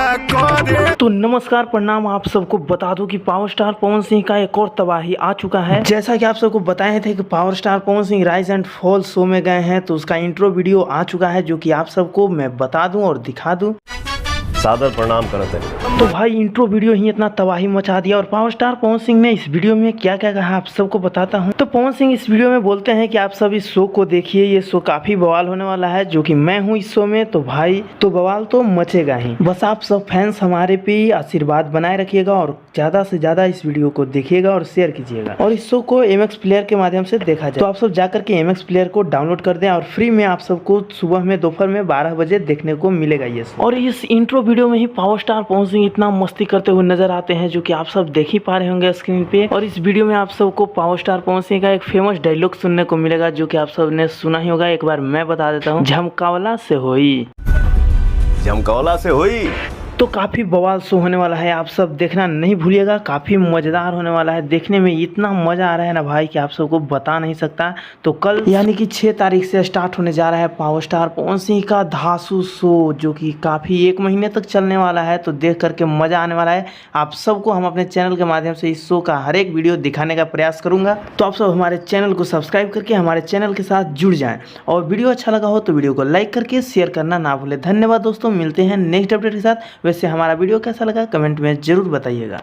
तो नमस्कार प्रणाम, आप सबको बता दूं कि पावर स्टार पवन सिंह का एक और तबाही आ चुका है। जैसा कि आप सबको बताए थे कि power star Pawan Singh rise and fall show में गए हैं, तो उसका इंट्रो वीडियो आ चुका है जो कि आप सबको मैं बता दूं और दिखा दूं। सादर प्रणाम करते हैं। तो भाई इंट्रो वीडियो ही इतना तबाही मचा दिया। और पावर स्टार पवन सिंह ने इस वीडियो में क्या क्या कहा आप सबको बताता हूं। तो पवन सिंह इस वीडियो में बोलते हैं कि आप सब इस शो को देखिए, ये शो काफी बवाल होने वाला है, जो कि मैं हूं इस शो में, तो भाई तो बवाल तो मचेगा ही। बस आप सब फैंस हमारे पे आशीर्वाद बनाए रखिएगा और ज्यादा से ज्यादा इस वीडियो को देखिएगा और शेयर कीजिएगा। और इस शो को MX प्लेयर के माध्यम से देखा जाए, तो आप सब जाकर के MX प्लेयर को डाउनलोड कर दें और फ्री में आप सबको सुबह में दोपहर में 12 बजे देखने को मिलेगा ये शो। और इस इंट्रो वीडियो में ही पावर स्टार पवन सिंह इतना मस्ती करते हुए नजर आते हैं, जो कि आप सब देख ही पा रहे होंगे स्क्रीन पे। और इस वीडियो में आप सबको पावर स्टार पवन सिंह का एक फेमस डायलॉग सुनने को मिलेगा, जो कि आप सब ने सुना ही होगा। एक बार मैं बता देता हूँ, झमकावला से होई, झमकौला से हुई। तो काफ़ी बवाल शो होने वाला है, आप सब देखना नहीं भूलिएगा। काफ़ी मज़ेदार होने वाला है, देखने में इतना मज़ा आ रहा है ना भाई कि आप सबको बता नहीं सकता। तो कल यानी कि 6 तारीख से स्टार्ट होने जा रहा है पावर स्टार पवन सिंह का धांसू शो, जो कि काफ़ी 1 महीने तक चलने वाला है। तो देख करके मज़ा आने वाला है। आप सबको हम अपने चैनल के माध्यम से इस शो का हर एक वीडियो दिखाने का प्रयास करूँगा। तो आप सब हमारे चैनल को सब्सक्राइब करके हमारे चैनल के साथ जुड़ जाएँ। और वीडियो अच्छा लगा हो तो वीडियो को लाइक करके शेयर करना ना भूलें। धन्यवाद दोस्तों, मिलते हैं नेक्स्ट अपडेट के साथ। वैसे हमारा वीडियो कैसा लगा कमेंट में ज़रूर बताइएगा।